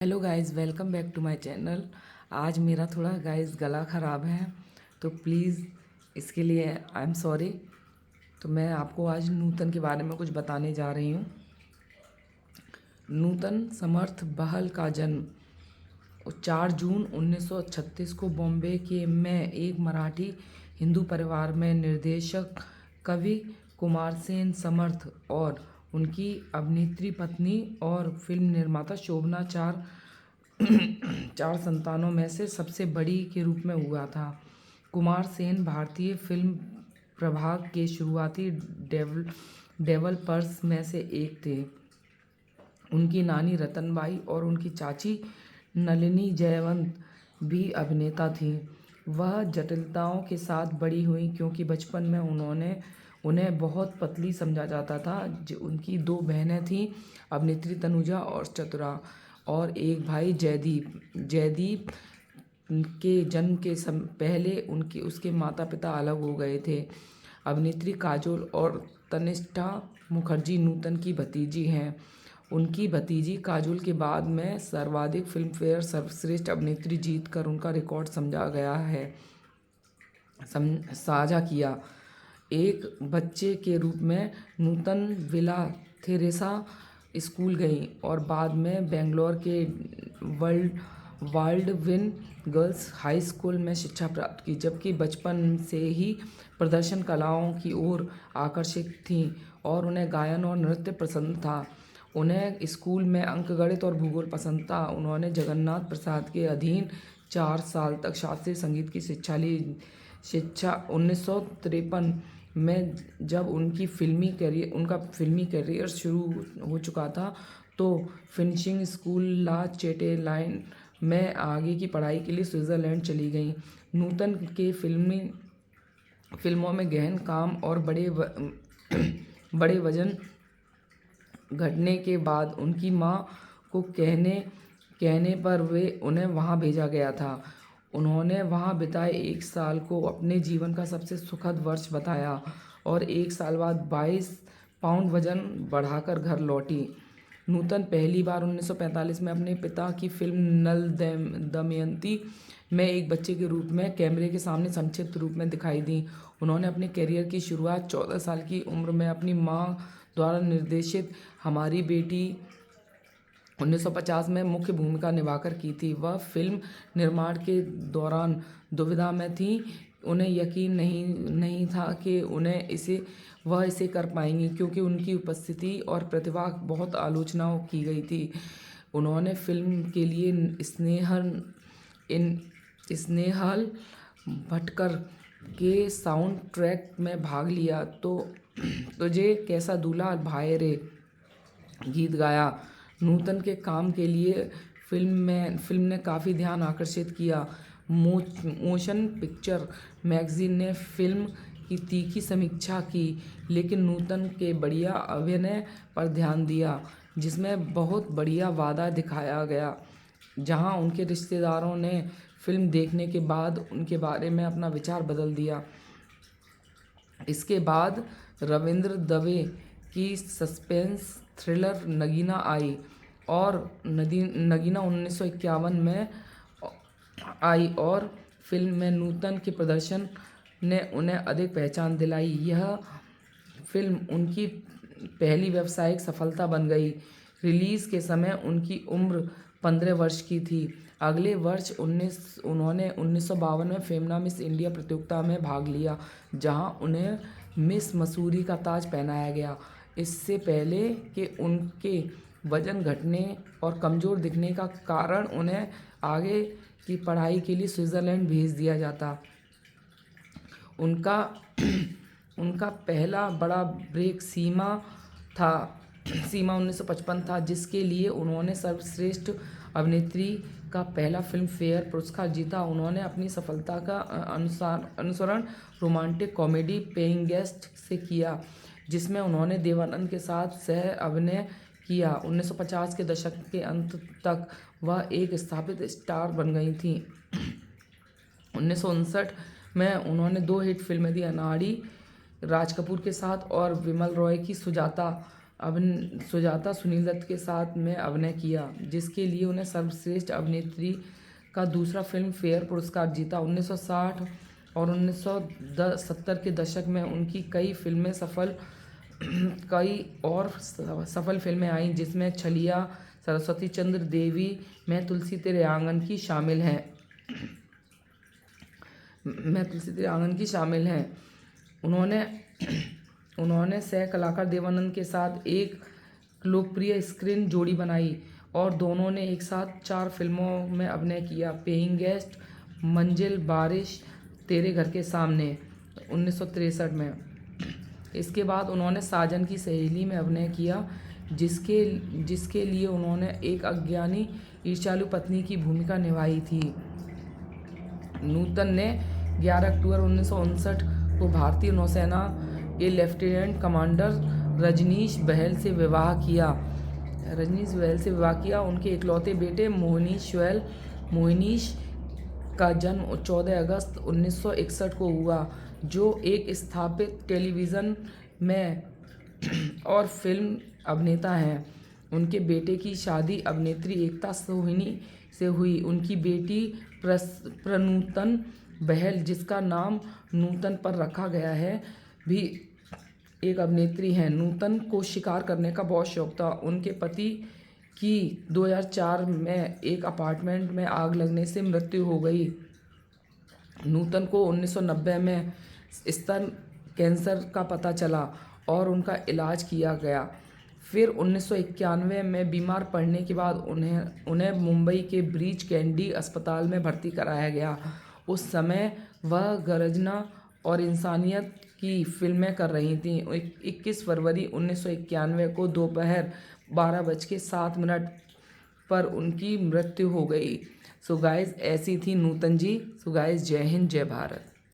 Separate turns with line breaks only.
Hello guys, welcome back to my channel. आज मेरा थोड़ा गाइस गला ख़राब है, तो प्लीज़ इसके लिए आई एम सॉरी। तो मैं आपको आज नूतन के बारे में कुछ बताने जा रही हूँ। नूतन समर्थ बहल का जन्म 4 जून 1936 को बॉम्बे के में एक मराठी हिंदू परिवार में निर्देशक कवि कुमार सेन समर्थ और उनकी अभिनेत्री पत्नी और फिल्म निर्माता शोभना चार संतानों में से सबसे बड़ी के रूप में हुआ था। कुमार सेन भारतीय फिल्म प्रभाग के शुरुआती डेवलपर्स में से एक थे। उनकी नानी रतनबाई और उनकी चाची नलिनी जयवंत भी अभिनेता थीं। वह जटिलताओं के साथ बड़ी हुईं क्योंकि बचपन में उन्हें बहुत पतली समझा जाता था। उनकी 2 बहनें थीं, अभिनेत्री तनुजा और चतुरा, और एक भाई जयदीप। जयदीप के जन्म के पहले उसके माता पिता अलग हो गए थे। अभिनेत्री काजोल और तनिष्ठा मुखर्जी नूतन की भतीजी हैं। उनकी भतीजी काजोल के बाद में सर्वाधिक फिल्मफेयर सर्वश्रेष्ठ अभिनेत्री जीतकर उनका रिकॉर्ड साझा किया। एक बच्चे के रूप में नूतन विला थेरेसा स्कूल गईं और बाद में बेंगलोर के वाल्डविन गर्ल्स हाई स्कूल में शिक्षा प्राप्त की। जबकि बचपन से ही प्रदर्शन कलाओं की ओर आकर्षित थीं और उन्हें गायन और नृत्य पसंद था। उन्हें स्कूल में अंकगणित और भूगोल पसंद था। उन्होंने जगन्नाथ प्रसाद के अधीन 4 साल तक शास्त्रीय संगीत की शिक्षा ली। 1953 में जब उनका फिल्मी करियर शुरू हो चुका था, तो फिनिशिंग स्कूल ला चैटेलाइन में आगे की पढ़ाई के लिए स्विट्ज़रलैंड चली गईं। नूतन के फिल्मों में गहन काम और बड़े वजन घटने के बाद उनकी मां को कहने पर उन्हें वहां भेजा गया था। उन्होंने वहां बिताए 1 साल को अपने जीवन का सबसे सुखद वर्ष बताया और 1 साल बाद 22 पाउंड वजन बढ़ाकर घर लौटी। नूतन पहली बार 1945 में अपने पिता की फिल्म नल दमयंती में एक बच्चे के रूप में कैमरे के सामने संक्षिप्त रूप में दिखाई दी। उन्होंने अपने करियर की शुरुआत 14 साल की उम्र में अपनी मां द्वारा निर्देशित हमारी बेटी 1950 में मुख्य भूमिका निभाकर की थी। वह फिल्म निर्माण के दौरान दुविधा में थीं। उन्हें यकीन नहीं था कि वह इसे कर पाएंगी, क्योंकि उनकी उपस्थिति और प्रतिभा बहुत आलोचना की गई थी। उन्होंने फिल्म के लिए स्नेहल भटकर के साउंड ट्रैक में भाग लिया। तो तुझे कैसा दूल्हा भाई रे गीत गाया। नूतन के काम के लिए फिल्म ने काफ़ी ध्यान आकर्षित किया। मोशन पिक्चर मैगजीन ने फिल्म की तीखी समीक्षा की, लेकिन नूतन के बढ़िया अभिनय पर ध्यान दिया, जिसमें बहुत बढ़िया वादा दिखाया गया। जहां उनके रिश्तेदारों ने फिल्म देखने के बाद उनके बारे में अपना विचार बदल दिया। इसके बाद रविंद्र दवे की सस्पेंस थ्रिलर नगीना आई और नगीना 1951 में आई और फिल्म में नूतन के प्रदर्शन ने उन्हें अधिक पहचान दिलाई। यह फिल्म उनकी पहली व्यावसायिक सफलता बन गई। रिलीज़ के समय उनकी उम्र 15 वर्ष की थी। अगले वर्ष उन्होंने 1952 में फेमना मिस इंडिया प्रतियोगिता में भाग लिया, जहां उन्हें मिस मसूरी का ताज पहनाया गया। इससे पहले कि उनके वजन घटने और कमज़ोर दिखने का कारण उन्हें आगे की पढ़ाई के लिए स्विट्ज़रलैंड भेज दिया जाता, उनका पहला बड़ा ब्रेक सीमा 1955 था, जिसके लिए उन्होंने सर्वश्रेष्ठ अभिनेत्री का पहला फिल्म फेयर पुरस्कार जीता। उन्होंने अपनी सफलता का अनुसरण रोमांटिक कॉमेडी पेइंग गेस्ट से किया, जिसमें उन्होंने देवानंद के साथ सह अभिनय किया। 1950 के दशक के अंत तक वह एक स्थापित स्टार बन गई थीं। 1959 में उन्होंने 2 हिट फिल्में दी, अनाड़ी राज कपूर के साथ और विमल रॉय की सुजाता। सुजाता सुनील दत्त के साथ में अभिनय किया, जिसके लिए उन्हें सर्वश्रेष्ठ अभिनेत्री का दूसरा फिल्म फेयर पुरस्कार जीता। 1960 और 1970 के दशक में उनकी कई और सफल फिल्में आईं, जिसमें छलिया, सरस्वती चंद्र देवी, मैं तुलसी तेरे आंगन की शामिल हैं। उन्होंने सह कलाकार देवानंद के साथ एक लोकप्रिय स्क्रीन जोड़ी बनाई और दोनों ने एक साथ 4 फिल्मों में अभिनय किया। पेइंग गेस्ट, मंजिल, बारिश, तेरे घर के सामने 1963 में। इसके बाद उन्होंने साजन की सहेली में अभिनय किया, जिसके लिए उन्होंने एक अज्ञानी ईर्ष्यालु पत्नी की भूमिका निभाई थी। नूतन ने 11 अक्टूबर 1959 को भारतीय नौसेना के लेफ्टिनेंट कमांडर रजनीश बहल से विवाह किया। उनके इकलौते बेटे मोहनीश का जन्म 14 अगस्त 1961 को हुआ, जो एक स्थापित टेलीविज़न में और फिल्म अभिनेता हैं। उनके बेटे की शादी अभिनेत्री एकता सोहिनी से हुई। उनकी बेटी प्रनूतन बहल, जिसका नाम नूतन पर रखा गया है, भी एक अभिनेत्री हैं। नूतन को शिकार करने का बहुत शौक था। उनके पति की 2004 में एक अपार्टमेंट में आग लगने से मृत्यु हो गई। नूतन को 1990 में स्तन कैंसर का पता चला और उनका इलाज किया गया। फिर 1991 में बीमार पड़ने के बाद उन्हें मुंबई के ब्रीच कैंडी अस्पताल में भर्ती कराया गया। उस समय वह गर्जना और इंसानियत की फिल्में कर रही थीं। 21 फरवरी 1991 को दोपहर 12:07 पर उनकी मृत्यु हो गई। सो गाइस, ऐसी थी नूतन जी। सो गाइस, जय हिंद, जय भारत।